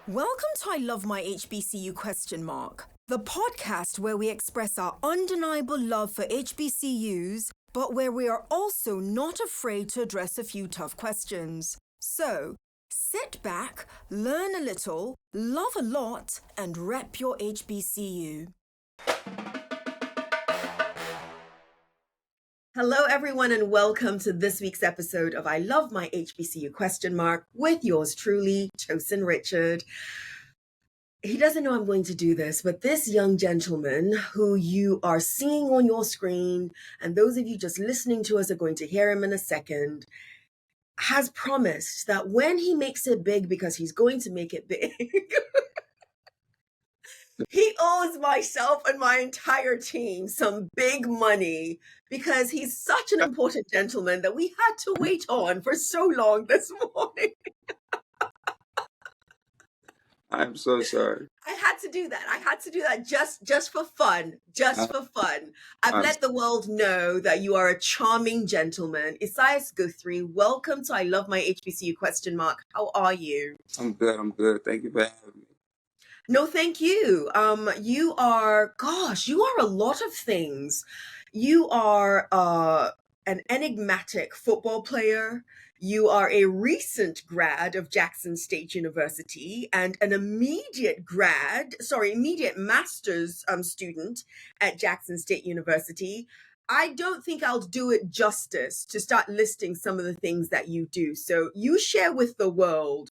Welcome to I Love My HBCU ? The podcast where we express our undeniable love for HBCUs, but where we are also not afraid to address a few tough questions. So, sit back, learn a little, love a lot, and rep your HBCU. Hello, everyone, and welcome to this week's episode of I Love My HBCU ? With yours truly, Tosin Richard. He doesn't know I'm going to do this, but this young gentleman who you are seeing on your screen, and those of you just listening to us are going to hear him in a second, has promised that when he makes it big, because he's going to make it big, he owes myself and my entire team some big money because he's such an important gentleman that we had to wait on for so long this morning. I'm so sorry. I had to do that just for fun. I've let the world know that you are a charming gentleman. Esaias Guthrie, welcome to I Love My HBCU ? How are you? I'm good. Thank you for having me. No, thank you. You are a lot of things. You are an enigmatic football player. You are a recent grad of Jackson State University and an immediate master's student at Jackson State University. I don't think I'll do it justice to start listing some of the things that you do. So you share with the world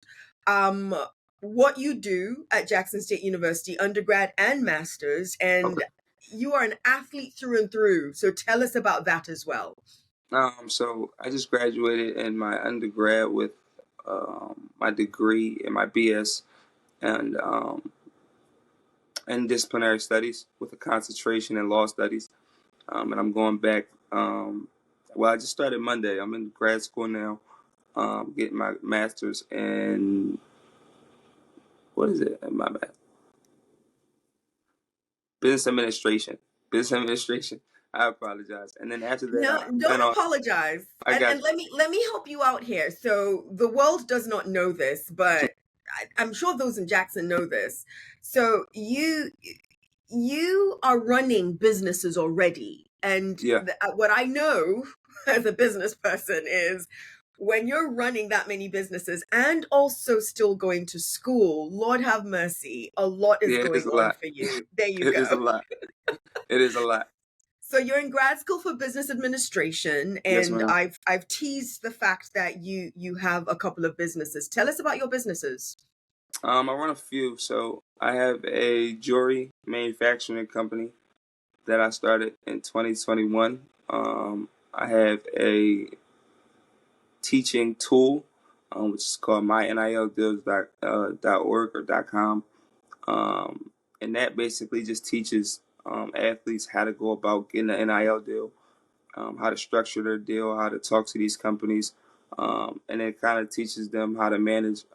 what you do at Jackson State University, undergrad and master's, and you are an athlete through and through. So tell us about that as well. So I just graduated in my undergrad with my degree in my BS and in disciplinary studies with a concentration in law studies. And I'm going back. I just started Monday. I'm in grad school now, getting my master's in. What is it? My bad. Business administration. I apologize. And then after that, no, don't apologize. And let me help you out here. So the world does not know this, but I'm sure those in Jackson know this. So you are running businesses already, and what I know as a business person is, when you're running that many businesses and also still going to school, Lord have mercy, a lot is going on for you. There you go. It is a lot. So you're in grad school for business administration, and yes, I've teased the fact that you have a couple of businesses. Tell us about your businesses. I run a few. So I have a jewelry manufacturing company that I started in 2021. I have a teaching tool, which is called mynildeals.org or .com. And that basically just teaches athletes how to go about getting an NIL deal, how to structure their deal, how to talk to these companies, and it kind of teaches them how to manage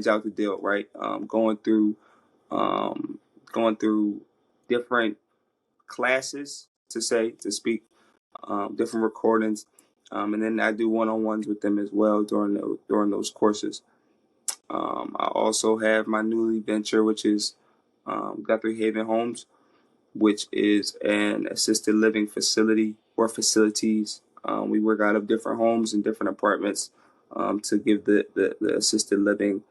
out the deal, right? Going through different classes, to speak, different recordings, and then I do one-on-ones with them as well during those courses. I also have my newly venture, which is Guthrie Haven Homes, which is an assisted living facility or facilities. We work out of different homes and different apartments to give the assisted living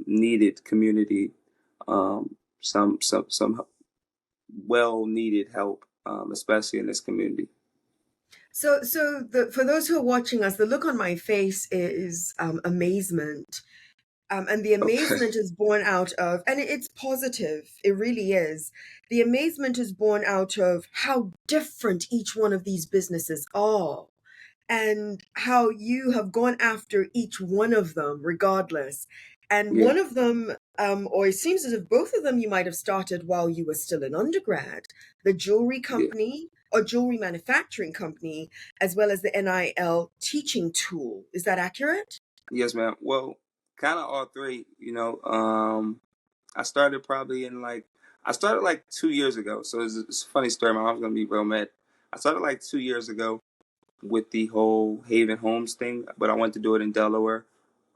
needed community some well needed help, especially in this community. So for those who are watching us, the look on my face is amazement. And the amazement is born out of, and it's positive, it really is. The amazement is born out of how different each one of these businesses are, and how you have gone after each one of them regardless. And one of them, or it seems as if both of them you might have started while you were still an undergrad, the jewelry company or jewelry manufacturing company, as well as the NIL teaching tool. Is that accurate? Yes, ma'am. Well, kind of all three, I started like 2 years ago. So it's a funny story. My mom's going to be real mad. I started like 2 years ago with the whole Haven Homes thing, but I wanted to do it in Delaware.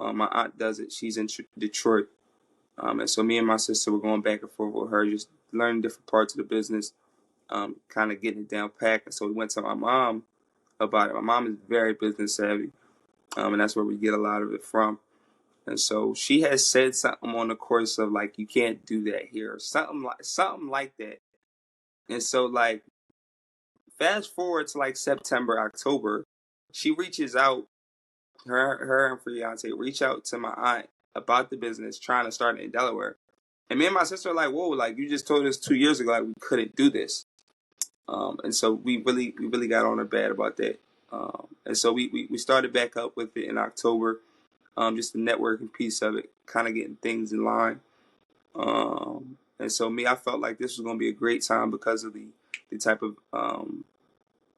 My aunt does it. She's in Detroit. And so me and my sister were going back and forth with her, just learning different parts of the business, kind of getting it down packed. And so we went to my mom about it. My mom is very business savvy, and that's where we get a lot of it from. And so she has said something on the course of like, you can't do that here, or something like that. And so like, fast forward to like September, October, she reaches out. Her and fiance reach out to my aunt about the business, trying to start it in Delaware. And me and my sister are like, whoa, like you just told us 2 years ago like we couldn't do this. And so we really got on her bad about that. And so we started back up with it in October. Just the networking piece of it, kind of getting things in line. And so I felt like this was going to be a great time because of the type of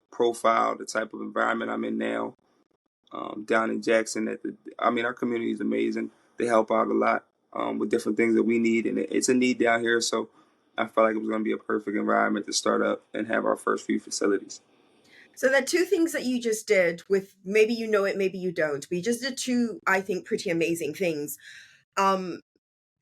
profile, the type of environment I'm in now. Down in Jackson, our community is amazing. They help out a lot with different things that we need, and it's a need down here. So I felt like it was going to be a perfect environment to start up and have our first few facilities. So there are two things that you just did with, maybe you know it, maybe you don't, but you just did two, I think, pretty amazing things.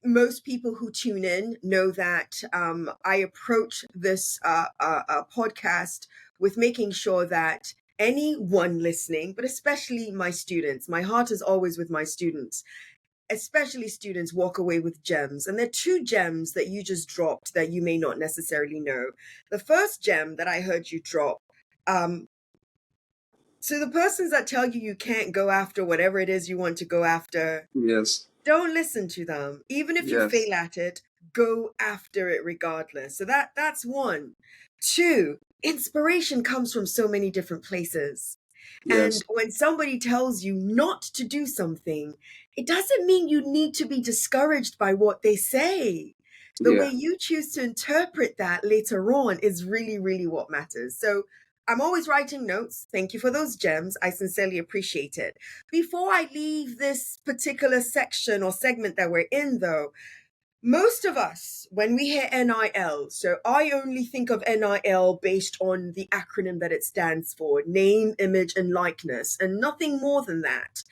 Most people who tune in know that I approach this podcast with making sure that anyone listening, but especially my students, my heart is always with my students, especially students, walk away with gems. And there are two gems that you just dropped that you may not necessarily know. The first gem that I heard you drop, so the persons that tell you can't go after whatever it is you want to go after, Yes. don't listen to them. Even if you Yes. fail at it, go after it regardless. So that's one. Two, inspiration comes from so many different places. Yes. And when somebody tells you not to do something, it doesn't mean you need to be discouraged by what they say. The way Yeah. you choose to interpret that later on is really, really what matters. So I'm always writing notes. Thank you for those gems. I sincerely appreciate it. Before I leave this particular section or segment that we're in, though, most of us, when we hear NIL, so I only think of NIL based on the acronym that it stands for, name, image, and likeness, and nothing more than that.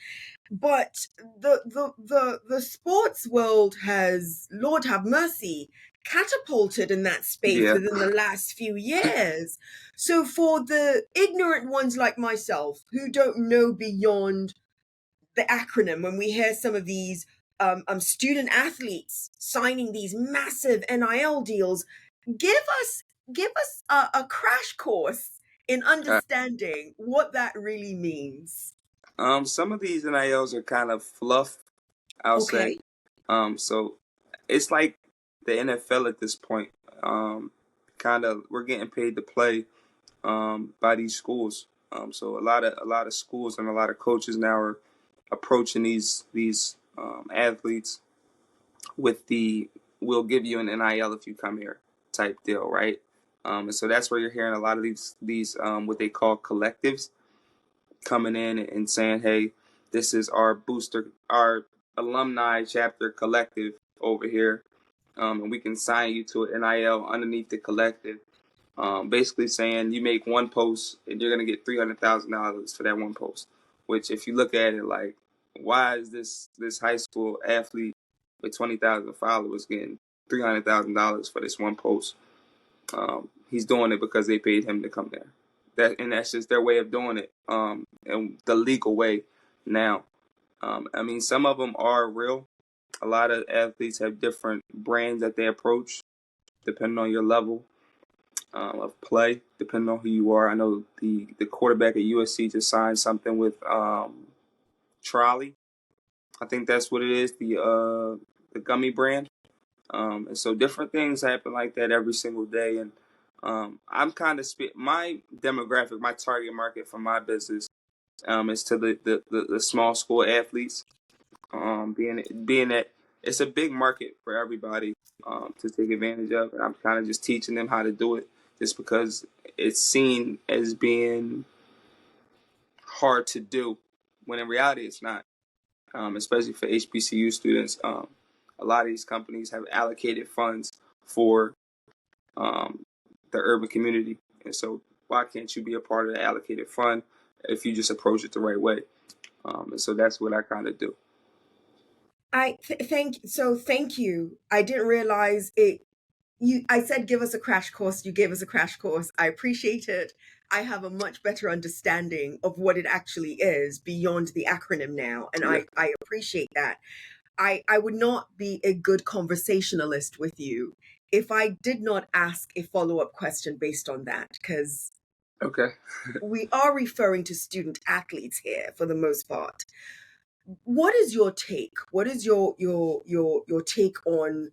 But the sports world has, Lord have mercy, catapulted in that space Yeah. within the last few years. So for the ignorant ones like myself who don't know beyond the acronym, when we hear some of these student athletes signing these massive NIL deals, give us a crash course in Uh, understanding what that really means. some of these NILs are kind of fluff, I'll say. Okay. So it's like the NFL at this point. Kind of, we're getting paid to play by these schools. So a lot of schools and a lot of coaches now are approaching these athletes with the "we'll give you an NIL if you come here" type deal, right? And so that's where you're hearing a lot of these what they call collectives coming in and saying, "Hey, this is our alumni chapter collective over here, and we can sign you to an NIL underneath the collective." Basically saying you make one post and you're gonna get $300,000 for that one post. Which, if you look at it, like, why is this high school athlete with 20,000 followers getting $300,000 for this one post? He's doing it because they paid him to come there. That's just their way of doing it, and the legal way now. Some of them are real. A lot of athletes have different brands that they approach depending on your level of play, depending on who you are. I know the quarterback at USC just signed something with Trolley. I think that's what it is, the gummy brand. And so different things happen like that every single day. And I'm kind of my demographic, my target market for my business is to the small school athletes. Being that it's a big market for everybody to take advantage of, and I'm kind of just teaching them how to do it, just because it's seen as being hard to do, when in reality it's not. Especially for HBCU students, a lot of these companies have allocated funds for um, the urban community, and so why can't you be a part of the allocated fund if you just approach it the right way? And so that's what I kind of do. Thank you. I didn't realize it. I said give us a crash course. You gave us a crash course. I appreciate it. I have a much better understanding of what it actually is beyond the acronym now, and Yeah. I appreciate that. I would not be a good conversationalist with you if I did not ask a follow-up question based on that, because Okay. we are referring to student athletes here for the most part. What is your take? What is your take on,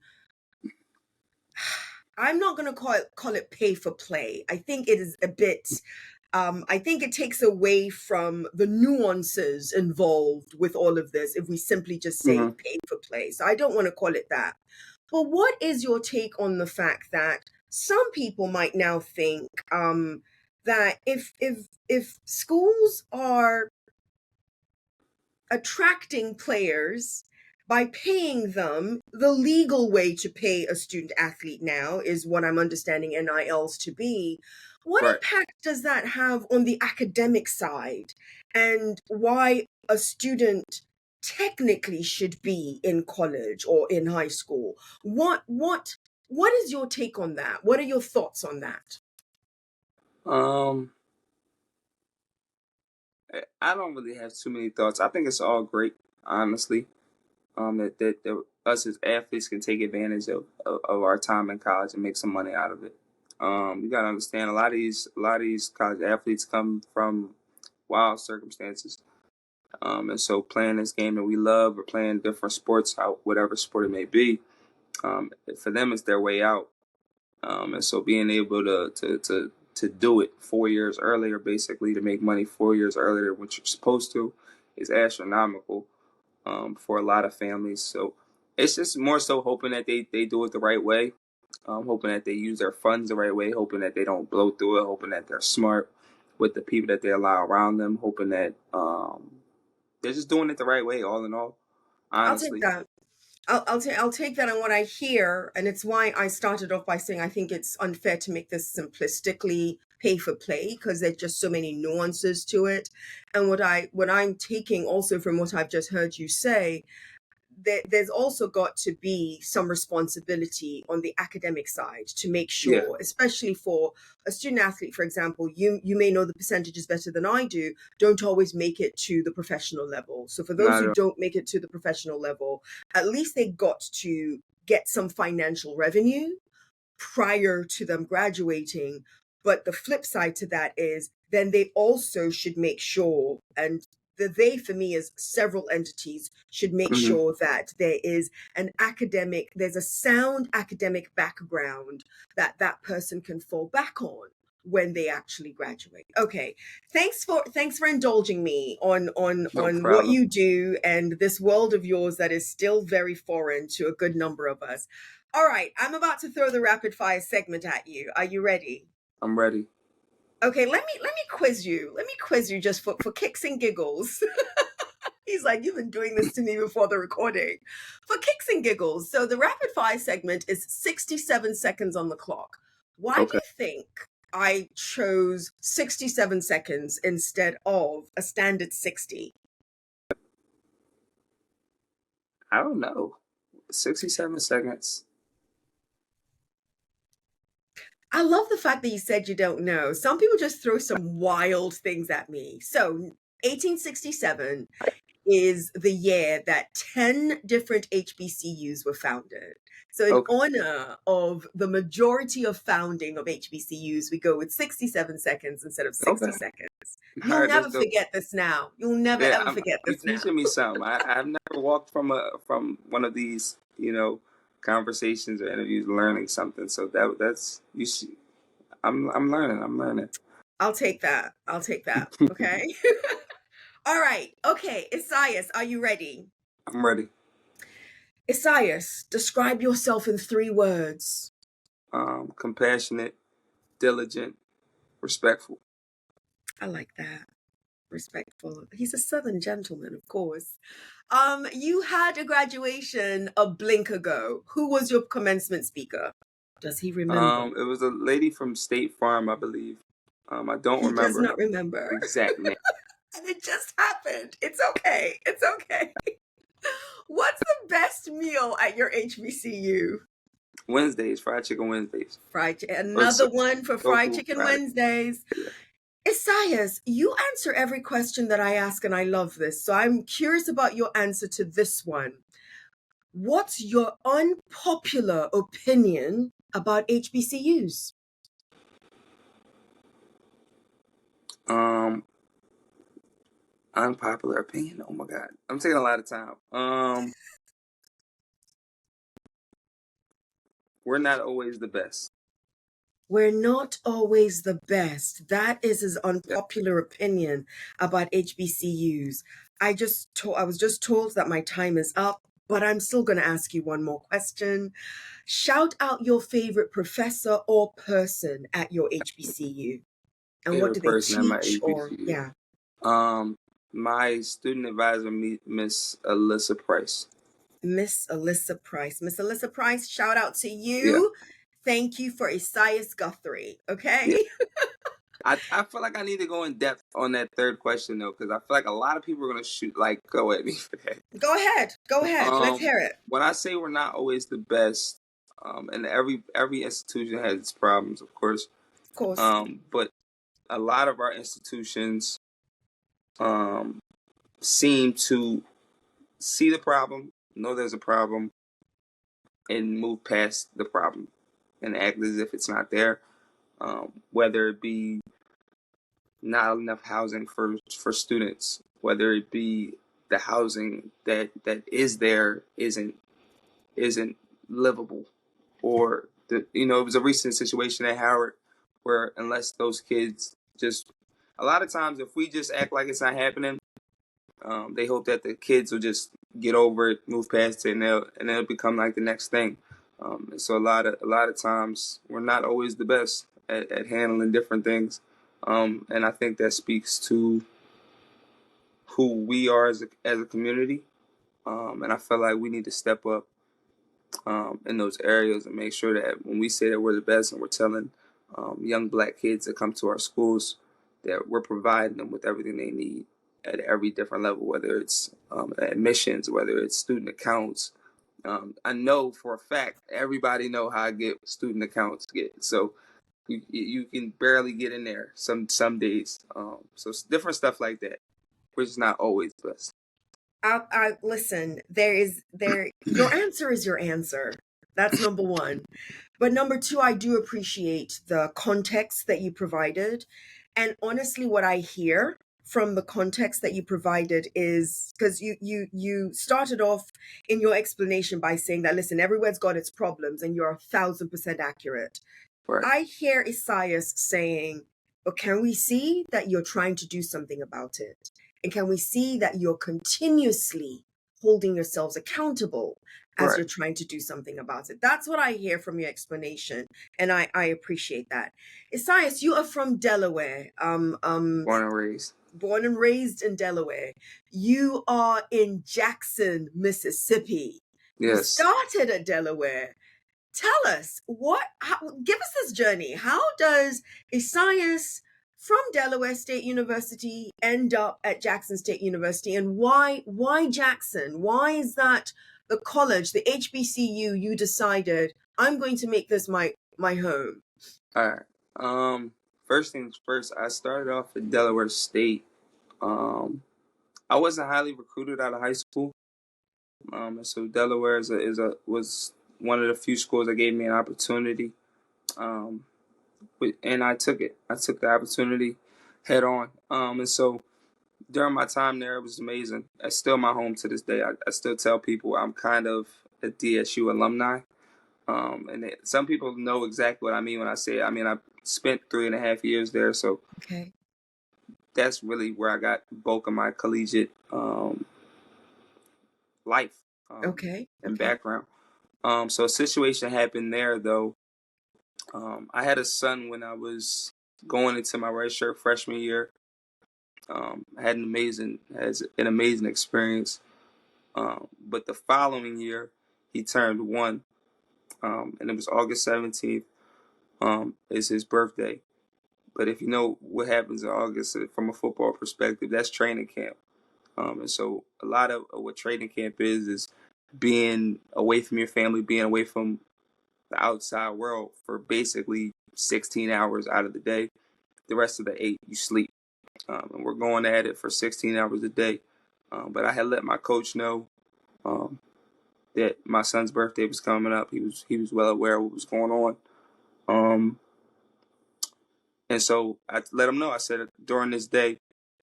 I'm not going to call it pay for play. I think it is a bit I think it takes away from the nuances involved with all of this if we simply just say Hmm. pay for play. So I don't want to call it that. But what is your take on the fact that some people might now think that if schools are attracting players by paying them, the legal way to pay a student athlete now is what I'm understanding NILs to be. What Right. impact does that have on the academic side, and why a student technically should be in college or in high school? What is your take on that? What are your thoughts on that? Um, I don't really have too many thoughts. I think it's all great, honestly. That us as athletes can take advantage of our time in college and make some money out of it. You gotta understand a lot of these college athletes come from wild circumstances. And so playing this game that we love or playing different sports, whatever sport it may be, for them it's their way out. And so being able to do it 4 years earlier, basically to make money 4 years earlier than what you're supposed to, is astronomical for a lot of families. So it's just more so hoping that they do it the right way, hoping that they use their funds the right way, hoping that they don't blow through it, hoping that they're smart with the people that they allow around them, hoping that they're just doing it the right way. All in all, I'll take honestly, that. I'll take that on what I hear, and it's why I started off by saying I think it's unfair to make this simplistically pay for play, because there's just so many nuances to it. And what I'm taking also from what I've just heard you say, there's also got to be some responsibility on the academic side to make yeah, sure, especially for a student athlete, for example, you may know the percentages better than I do, don't always make it to the professional level. So for those not who at all. don't make it to the professional level, at least they got to get some financial revenue prior to them graduating. But the flip side to that is then they also should make sure, and the they for me is several entities should make Hmm. sure that there's a sound academic background that that person can fall back on when they actually graduate. Okay, thanks for indulging me No on what problem. you do and this world of yours that is still very foreign to a good number of us. All right, I'm about to throw the rapid fire segment at you. Are you ready? I'm ready. Okay, let me quiz you. Let me quiz you just for kicks and giggles. He's like, you've been doing this to me before the recording. For kicks and giggles. So the rapid fire segment is 67 seconds on the clock. Why do Okay. you think I chose 67 seconds instead of a standard 60? I don't know. 67 seconds. I love the fact that you said you don't know. Some people just throw some wild things at me. So 1867 is the year that 10 different HBCUs were founded. So, in Okay. honor of the majority of founding of HBCUs, we go with 67 seconds instead of 60 Okay. seconds. All You'll right. Let's never do it. forget this now. You'll never Yeah, ever forget you this now. teaching me something. I've never walked from one of these, conversations or interviews learning something. So that's you see, I'm learning. I'm learning. I'll take that. I'll take that. Okay. All right. Okay. Esaias, are you ready? I'm ready. Esaias, describe yourself in 3 words. Compassionate, diligent, respectful. I like that. Respectful. He's a Southern gentleman, of course. You had a graduation a blink ago. Who was your commencement speaker? Does he remember? It was a lady from State Farm, I believe. I don't He does remember her not remember. exact name. And it just happened. It's okay. It's okay. What's the best meal at your HBCU? Wednesdays, fried chicken Wednesdays. Another one for Soul Fried food Chicken Friday. Wednesdays. Yeah. Esaias, you answer every question that I ask, and I love this. So I'm curious about your answer to this one. What's your unpopular opinion about HBCUs? Unpopular opinion. Oh my God, I'm taking a lot of time. We're not always the best. We're not always the best. That is his Yeah. unpopular opinion about HBCUs. I was just told that my time is up, but I'm still going to ask you one more question. Shout out your favorite professor or person at your HBCU. And what do Favorite they person at my teach, or HBCU. yeah, My student advisor, Miss Alyssa Price. Miss Alyssa Price. Miss Alyssa Price, shout out to Yeah. you. Thank you for Esaias Guthrie. Okay. Yeah. I feel like I need to go in depth on that third question though, because I feel like a lot of people are gonna go at me for that. Go ahead. Go ahead. Let's hear it. When I say we're not always the best, and every institution has its problems, of course. Of course. But a lot of our institutions seem to see the problem, know there's a problem, and move past the problem and act as if it's not there. Whether it be not enough housing for students, whether it be the housing that is there isn't livable, or it was a recent situation at Howard where unless those kids just a lot of times if we just act like it's not happening, they hope that the kids will just get over it, move past it, and it'll become like the next thing. And so a lot of times we're not always the best at handling different things, and I think that speaks to who we are as a community. And I feel like we need to step up in those areas and make sure that when we say that we're the best and we're telling young black kids that come to our schools that we're providing them with everything they need at every different level, whether it's admissions, whether it's student accounts. I know for a fact everybody know how I get student accounts get. So you can barely get in there some days. So it's different stuff like that. We're just not always the best. I listen. Your answer is your answer. That's number one. But number two, I do appreciate the context that you provided, and honestly, what I hear from the context that you provided is because you started off in your explanation by saying that listen, everywhere's got its problems, and you're 1,000% accurate. Right. I hear Esaias saying, but can we see that you're trying to do something about it? And can we see that you're continuously holding yourselves accountable as Right. you're trying to do something about it? That's what I hear from your explanation. And I appreciate that. Esaias, you are from Delaware. Born and raised. Born and raised in Delaware. You are in Jackson, Mississippi. You Yes. started at Delaware. Tell us give us this journey. How does Esaias from Delaware State University end up at Jackson State University, and why Jackson? Why is that the college, the HBCU you decided I'm going to make this my home? All right. First things first, I started off at Delaware State. I wasn't highly recruited out of high school. And so Delaware was one of the few schools that gave me an opportunity. Um, and I took it. I took the opportunity head on. And so during my time there, it was amazing. It's still my home to this day. I still tell people I'm kind of a DSU alumni. Some people know exactly what I mean when I say it. I mean, I spent 3.5 years there, so Okay. that's really where I got bulk of my collegiate life and background. So a situation happened there, though. I had a son when I was going into my redshirt freshman year. I had an amazing experience. But the following year, he turned 1, and it was August 17th. Is his birthday. But if you know what happens in August from a football perspective, that's training camp. And so a lot of what training camp is being away from your family, being away from the outside world for basically 16 hours out of the day. The rest of the 8, you sleep. And we're going at it for 16 hours a day. But I had let my coach know um, that my son's birthday was coming up. He was well aware of what was going on. And so I let him know. I said, during this day,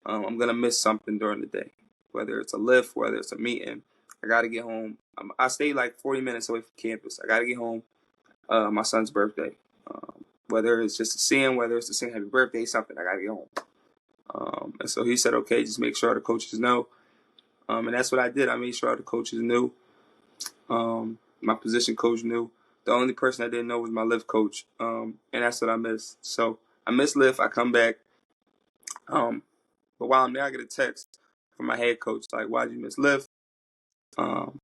I'm going to miss something during the day, whether it's a lift, whether it's a meeting. I got to get home. I stay like 40 minutes away from campus. I got to get home my son's birthday. Whether it's just to see him, whether it's to sing happy birthday, something, I got to get home. And so he said, okay, just make sure the coaches know. And that's what I did. I made sure the coaches knew. My position coach knew. The only person I didn't know was my lift coach. And that's what I missed. So I miss lift. I come back. But while I'm there, I get a text from my head coach, like, why'd you miss lift? And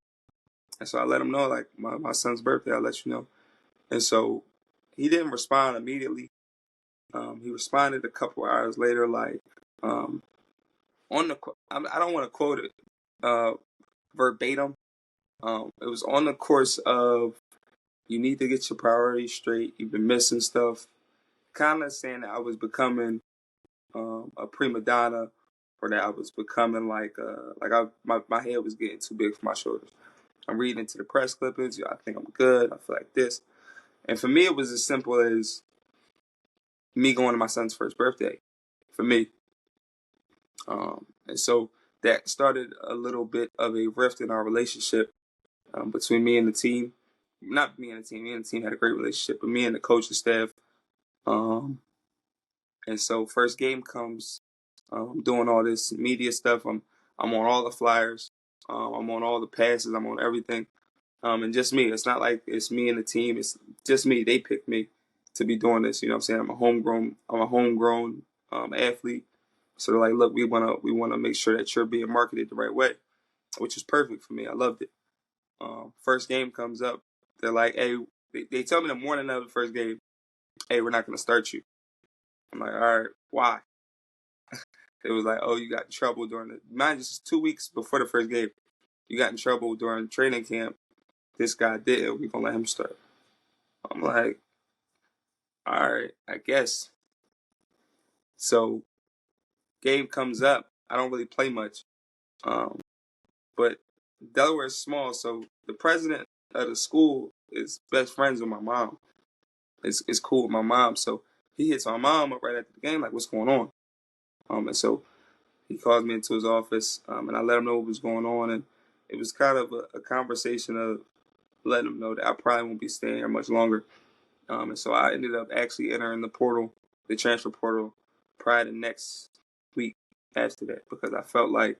so I let him know, like, my son's birthday, I'll let you know. And so he didn't respond immediately. He responded a couple hours later, like, on the, I don't want to quote it verbatim. It was on the course of, you need to get your priorities straight. You've been missing stuff. Kind of saying that I was becoming a prima donna, or that I was becoming like my head was getting too big for my shoulders. I'm reading into the press clippings. I think I'm good. I feel like this. And for me, it was as simple as me going to my son's first birthday. For me, and so that started a little bit of a rift in our relationship between me and the team. Not me and the team. Me and the team had a great relationship, but me and the coaching staff. And so first game comes, doing all this media stuff. I'm on all the flyers. I'm on all the passes. I'm on everything. And just me. It's not like it's me and the team. It's just me. They picked me to be doing this. You know what I'm saying? I'm a homegrown athlete. So they're like, look, we wanna make sure that you're being marketed the right way, which is perfect for me. I loved it. First game comes up. They're like, hey, they tell me the morning of the first game, hey, we're not gonna start you. I'm like, all right, why? It was like, oh, you got in trouble during the, mind just 2 weeks before the first game. You got in trouble during training camp. This guy did. We're gonna let him start. I'm like, all right, I guess. So game comes up. I don't really play much, but Delaware is small, so the president of the school is best friends with my mom. It's cool with my mom, so he hits my mom up right after the game, like, what's going on? And so he calls me into his office, and I let him know what was going on, and it was kind of a conversation of letting him know that I probably won't be staying here much longer. And so I ended up actually entering the portal, the transfer portal, probably the next week after that, because I felt like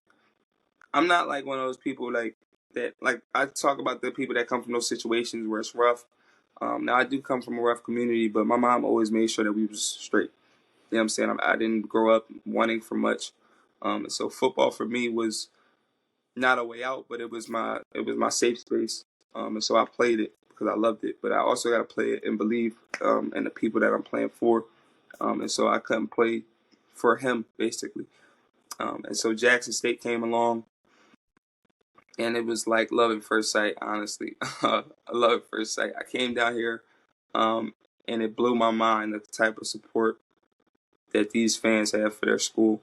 I'm not like one of those people like that. Like, I talk about the people that come from those situations where it's rough. Now I do come from a rough community, but my mom always made sure that we was straight. You know what I'm saying? I didn't grow up wanting for much. And so football for me was not a way out, but it was my safe space. And so I played it because I loved it. But I also got to play it and believe in the people that I'm playing for. And so I couldn't play for him, basically. And so Jackson State came along, and it was like love at first sight, honestly. Love at first sight. I came down here, and it blew my mind the type of support that these fans have for their school.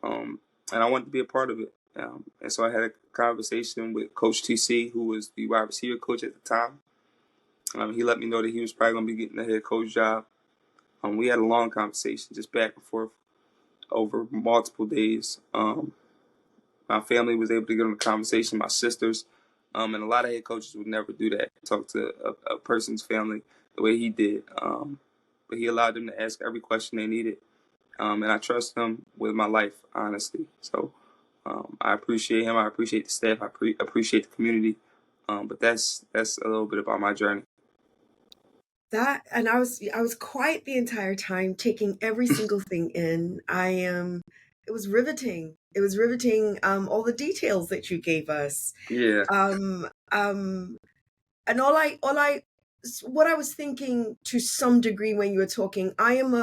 And I wanted to be a part of it. And so I had a conversation with Coach TC, who was the wide receiver coach at the time. He let me know that he was probably going to be getting the head coach job. We had a long conversation, just back and forth over multiple days. My family was able to get on the conversation, my sisters, and a lot of head coaches would never do that, talk to a person's family the way he did. But he allowed them to ask every question they needed. And I trust him with my life, honestly. So I appreciate him. I appreciate the staff. I appreciate the community. But that's a little bit about my journey. That, and I was quiet the entire time, taking every single thing in. It was riveting. It was riveting, all the details that you gave us. Yeah. Um, um, and what I was thinking to some degree when you were talking, I am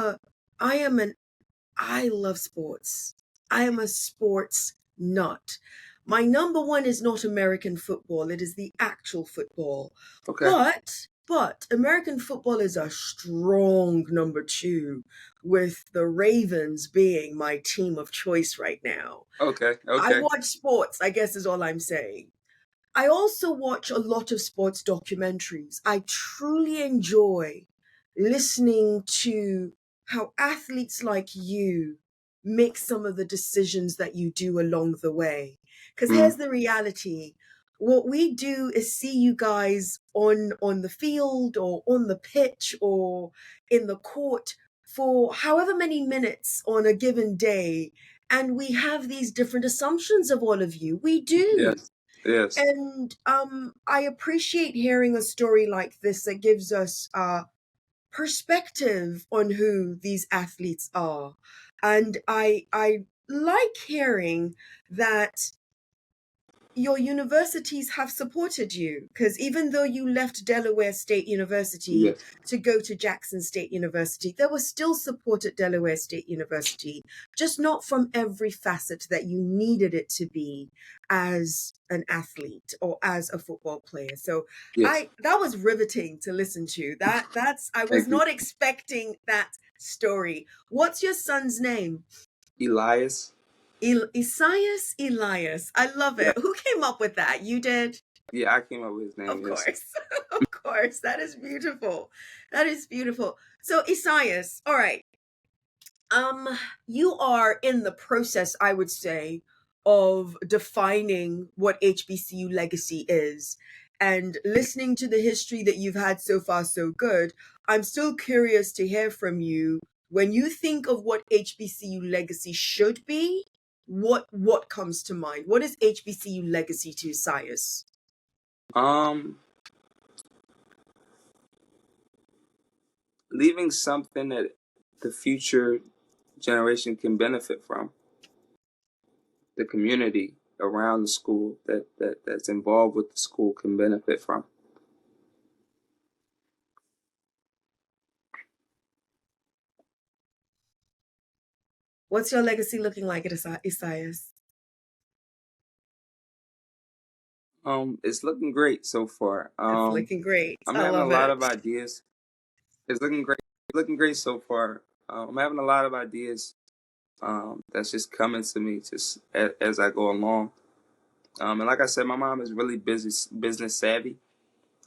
an, I love sports. I am a sports nut. My number one is not American football, it is the actual football. Okay. But American football is a strong number two, with the Ravens being my team of choice right now. Okay. I Okay. watch sports, I guess is all I'm saying. I also watch a lot of sports documentaries. I truly enjoy listening to how athletes like you make some of the decisions that you do along the way. Because Mm, here's the reality. What we do is see you guys on the field or on the pitch or in the court for however many minutes on a given day. And we have these different assumptions of all of you. We do. yes. Yes. And I appreciate hearing a story like this that gives us perspective on who these athletes are. And I like hearing that your universities have supported you, because even though you left Delaware State University Yes. to go to Jackson State University, there was still support at Delaware State University, just not from every facet that you needed it to be as an athlete or as a football player. So Yes. I that was riveting to listen to. That's I was Thank you. not expecting that story. What's your son's name? Elias. Esaias Elias. I love Yeah. it. Who came up with that? You did? Yeah. I came up with his name. Of Yes. course. Of course. That is beautiful. That is beautiful. So Esaias, all right. Um, you are in the process, I would say, of defining what HBCU legacy is. And listening to the history that you've had so far so good, I'm still curious to hear from you. When you think of what HBCU legacy should be, what comes to mind? What is HBCU legacy to Esaias? Um, Leaving something that the future generation can benefit from. The community around the school that's involved with the school can benefit from. What's your legacy looking like at Esaias? It's looking great so far. It's looking great. I'm I having a love lot it. of ideas. It's looking great. It's looking great so far. I'm having a lot of ideas. That's just coming to me just as I go along. And like I said, my mom is really business savvy.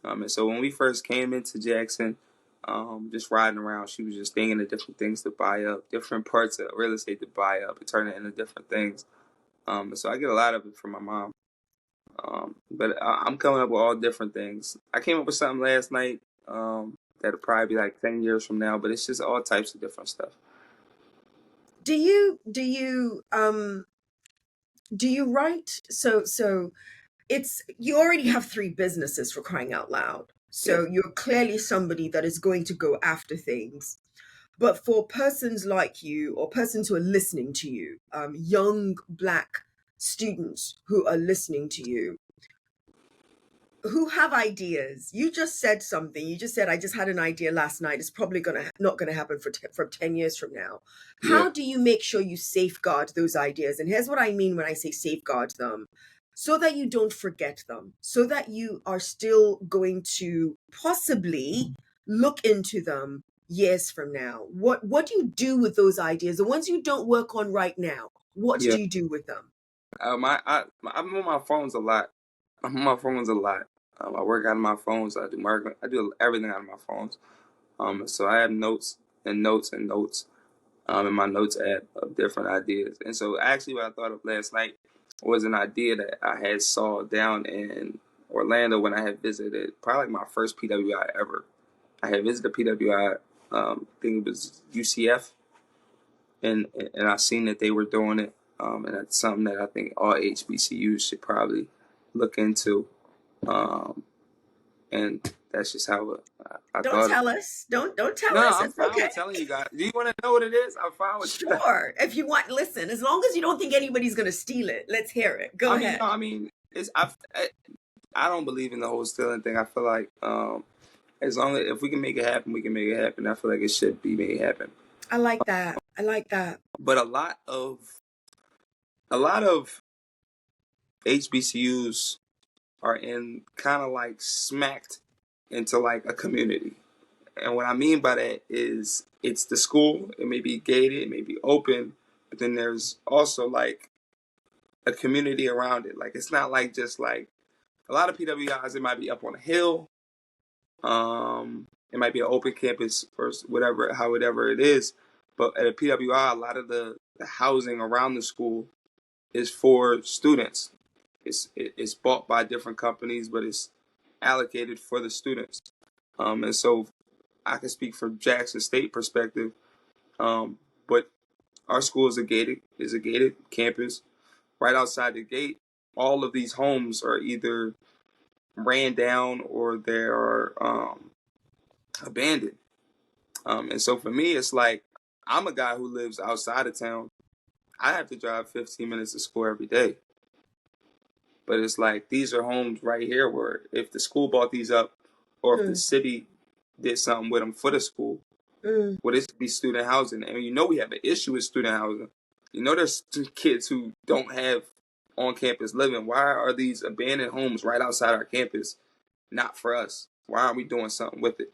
And so when we first came into Jackson, just riding around, she was just thinking of different things to buy up, different parts of real estate to buy up and turn it into different things. And so I get a lot of it from my mom. But I'm coming up with all different things. I came up with something last night that'll probably be like 10 years from now, but it's just all types of different stuff. Do you write? So it's you already have three businesses, for crying out loud. So Yes. you're clearly somebody that is going to go after things. But for persons like you, or persons who are listening to you, young Black students who are listening to you, who have ideas. You just said something. You just said, I just had an idea last night. It's probably not gonna happen from 10 years from now. Yeah. How do you make sure you safeguard those ideas? And here's what I mean when I say safeguard them: so that you don't forget them, so that you are still going to possibly look into them years from now. What do you do with those ideas, the ones you don't work on right now? What Yeah. do you do with them? I'm on my phones a lot. I'm on my phones a lot. I work out of my phones. I do marketing. I do everything out of my phones. So I have notes and notes and notes. In my notes app of different ideas. And so actually what I thought of last night was an idea that I had saw down in Orlando when I had visited, probably my first PWI ever. I had visited PWI, I think it was UCF, and I seen that they were doing it. And that's something that I think all HBCUs should probably look into. Um, and that's just how I Don't thought of it. tell us. Don't tell No, us. I'm It's fine okay. with telling you guys. Do you want to know what it is? I'm fine with telling. Sure. If you want, listen, as long as you don't think anybody's going to steal it, let's hear it. Go I mean, ahead. no, I mean, I don't believe in the whole stealing thing. I feel like as long as if we can make it happen, we can make it happen. I feel like it should be made happen. I like that. I like that. But a lot of HBCUs are in kind of like smacked into like a community. And what I mean by that is it's the school, it may be gated, it may be open, but then there's also like a community around it. Like it's not like just like a lot of PWIs, it might be up on a hill. It might be an open campus or whatever, however it is. But at a PWI, a lot of the housing around the school is for students. It's bought by different companies, but it's allocated for the students. And so I can speak from Jackson State perspective, but our school is a gated campus. Right outside the gate, all of these homes are either ran down or they are abandoned. And so for me, it's like I'm a guy who lives outside of town. I have to drive 15 minutes to school every day. But it's like these are homes right here where if the school bought these up or if the city did something with them for the school, would it be student housing? And you know we have an issue with student housing. You know there's kids who don't have on-campus living. Why are these abandoned homes right outside our campus not for us? Why aren't we doing something with it?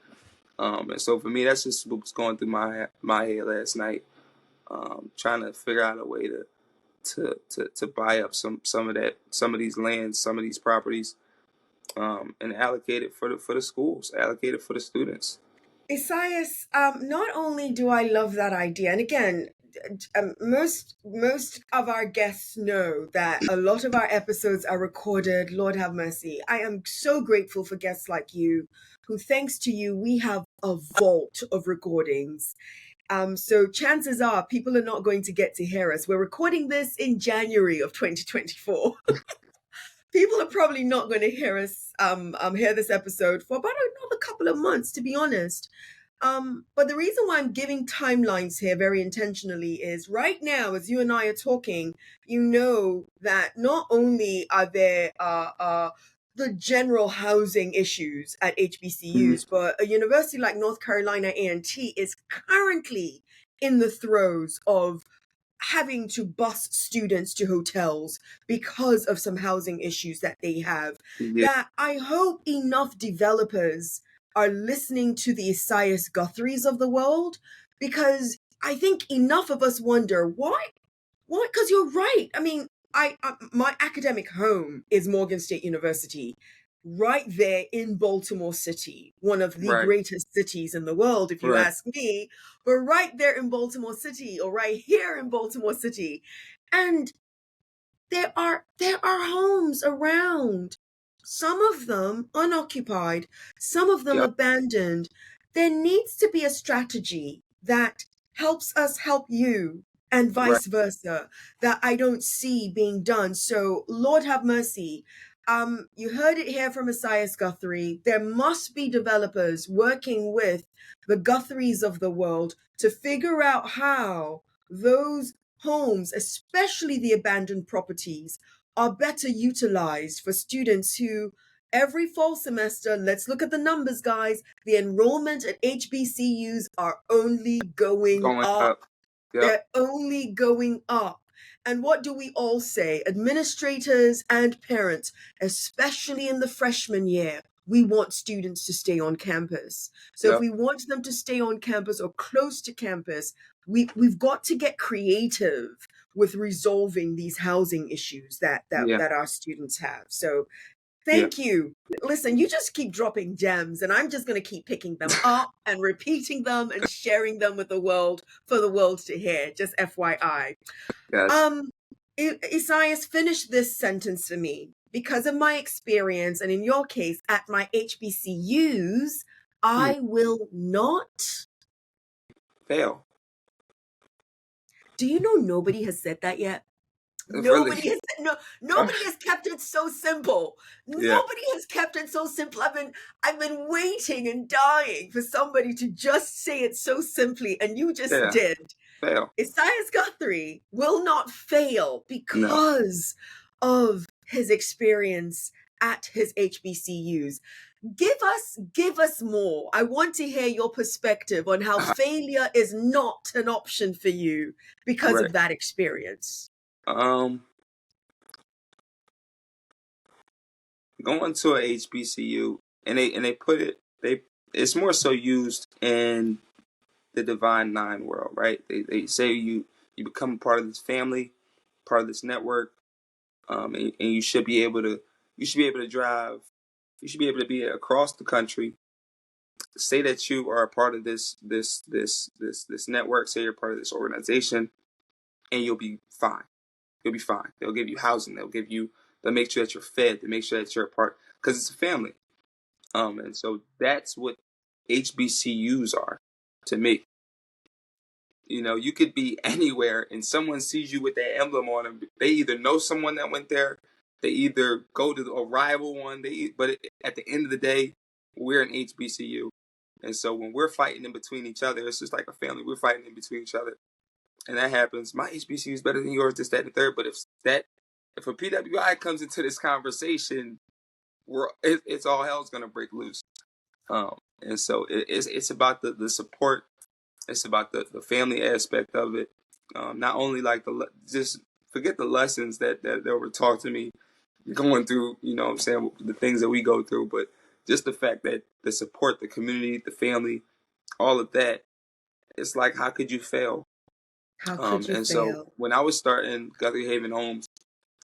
And so for me, that's just what was going through my head last night, trying to figure out a way to buy up some of these lands, some of these properties, and allocate it for the schools, allocate it for the students. Esaias, not only do I love that idea, and again, most of our guests know that a lot of our episodes are recorded. Lord have mercy. I am so grateful for guests like you, who, thanks to you, we have a vault of recordings. So chances are people are not going to get to hear us. We're recording this in January of 2024. People are probably not going to hear us hear this episode for about another couple of months, to be honest. But the reason why I'm giving timelines here very intentionally is right now, as you and I are talking, you know that not only are there the general housing issues at HBCUs, but a university like North Carolina A&T is currently in the throes of having to bus students to hotels because of some housing issues that they have. Yeah, That I hope enough developers are listening to the Esaias Guthries of the world, because I think enough of us wonder why. Because you're right. I mean, I my academic home is Morgan State University, right there in Baltimore City, one of the right, greatest cities in the world, if you right. ask me. We're right there in Baltimore City, or right here in Baltimore City, and there are homes around, some of them unoccupied, some of them Yep, abandoned. There needs to be a strategy that helps us help you, and right. vice versa, that I don't see being done. So Lord have mercy. You heard it here from Esaias Guthrie. There must be developers working with the Guthries of the world to figure out how those homes, especially the abandoned properties, are better utilized for students who every fall semester, let's look at the numbers, guys, the enrollment at HBCUs are only going Going up. up. Yep, They're only going up. And what do we all say? Administrators and parents, especially in the freshman year, we want students to stay on campus. So if yep, we want them to stay on campus or close to campus, we've got to get creative with resolving these housing issues yeah, that our students have. So yeah. thank you. Listen, you just keep dropping gems, and I'm just going to keep picking them up and repeating them and sharing them with the world for the world to hear. Just FYI. Yes. Um, Isaias, finish this sentence for me. Because of my experience, and in your case, at my HBCUs, Hmm. I will not. Fail. Do you know nobody has said that yet? Really. Nobody has nobody has kept it so simple. Yeah. Nobody has kept it so simple. I've been waiting and dying for somebody to just say it so simply, and you just Yeah. did. Fail. Esaias Guthrie will not fail No. because of his experience at his HBCUs. Give us more. I want to hear your perspective on how failure is not an option for you because Right. of that experience. Um. going to a HBCU, and they put it, it's more so used in the Divine Nine world, right? They say you become a part of this family, part of this network, and you should be able to drive, you should be able to be across the country, say that you are a part of this network, say you're part of this organization, and you'll be fine. You'll be fine. They'll give you housing. They'll make sure that you're fed. They'll make sure that you're a part, because it's a family. And so that's what HBCUs are to me. You know, you could be anywhere and someone sees you with that emblem on them. They either know someone that went there, they either go to a rival one. At the end of the day, we're an HBCU. And so when we're fighting in between each other, it's just like a family. We're fighting in between each other. And that happens. My HBCU is better than yours, this, that, and the third. But if a PWI comes into this conversation, it's all hell's gonna break loose. And so it's about the support. It's about the family aspect of it. Not only like just forget the lessons that were taught to me going through, you know what I'm saying, the things that we go through, but just the fact that the support, the community, the family, all of that, it's like, how could you fail? How could you And so fail? when I was starting Guthrie Haven Homes,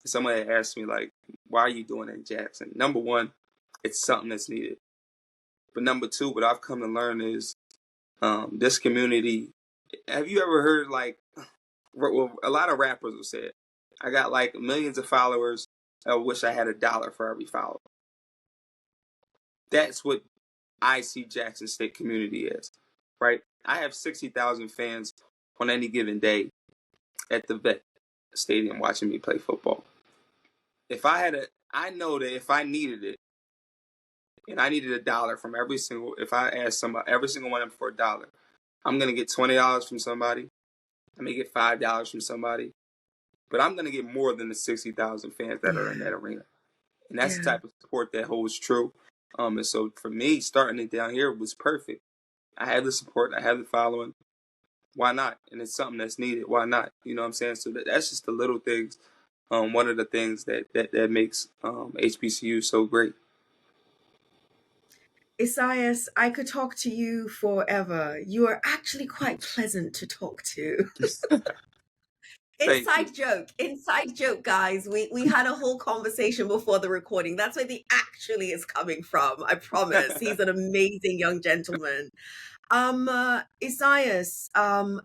somebody asked me, like, why are you doing it in Jackson? Number one, it's something that's needed. But number two, what I've come to learn is this community. Have you ever heard, like, well, a lot of rappers will say it, I got like millions of followers. I wish I had $1 for every follower. That's what I see Jackson State community as, right? I have 60,000 fans on any given day at the Vet Stadium watching me play football. I know that if I needed it, and I needed $1 from if I asked somebody, every single one of them for $1, I'm gonna get $20 from somebody. I may get $5 from somebody, but I'm gonna get more than the 60,000 fans that are in that arena, and that's the type of support that holds true. And so for me, starting it down here was perfect. I had the support, I had the following. Why not? And it's something that's needed. Why not? You know what I'm saying? So that's just the little things. One of the things that makes HBCU so great. Esaias, I could talk to you forever. You are actually quite pleasant to talk to. Thank you. Inside joke, guys. We had a whole conversation before the recording. That's where the actually is coming from. I promise. He's an amazing young gentleman. Esaias,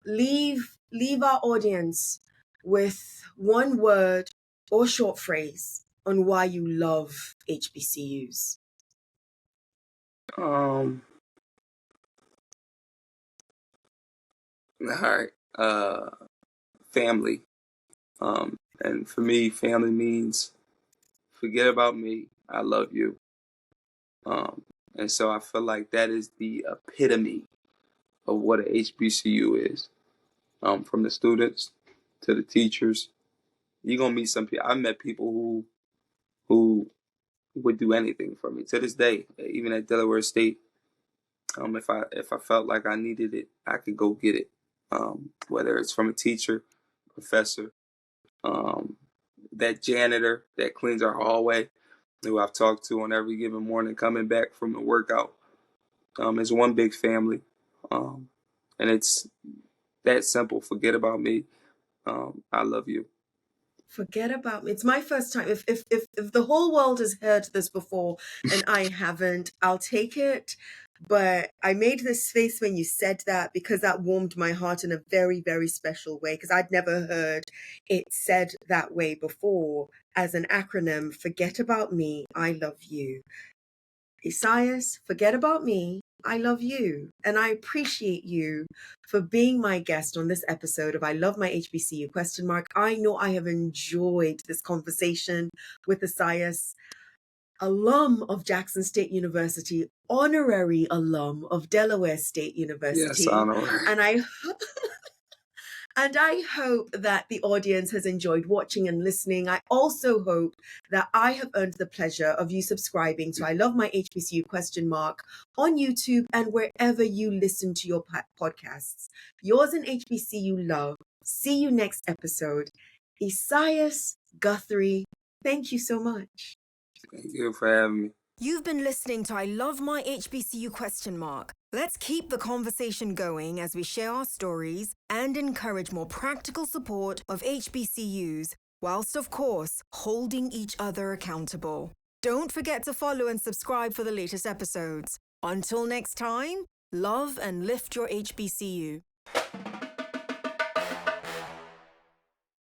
leave our audience with one word or short phrase on why you love HBCUs. All right. Family. And for me, family means forget about me. I love you. And so I feel like that is the epitome of what a HBCU is. From the students to the teachers, you're gonna meet some people. I met people who would do anything for me to this day, even at Delaware State. If I felt like I needed it, I could go get it. Whether it's from a teacher, professor, um, that janitor that cleans our hallway, who I've talked to on every given morning coming back from the workout. It's one big family, and it's that simple. Forget about me. I love you. Forget about me. It's my first time. If the whole world has heard this before and I haven't, I'll take it. But I made this face when you said that because that warmed my heart in a very, very special way because I'd never heard it said that way before as an acronym. Forget about me. I love you. Esaias, forget about me. I love you. And I appreciate you for being my guest on this episode of I Love My HBCU question mark. I know I have enjoyed this conversation with Esaias, alum of Jackson State University, honorary alum of Delaware State Yes, University. honor. And I hope that the audience has enjoyed watching and listening. I also hope that I have earned the pleasure of you subscribing to I Love My HBCU question mark on YouTube and wherever you listen to your podcasts. Yours in HBCU love. See you next episode. Esaias Guthrie, thank you so much. Thank you for having me. You've been listening to I Love My HBCU ? Let's keep the conversation going as we share our stories and encourage more practical support of HBCUs, whilst, of course, holding each other accountable. Don't forget to follow and subscribe for the latest episodes. Until next time, love and lift your HBCU.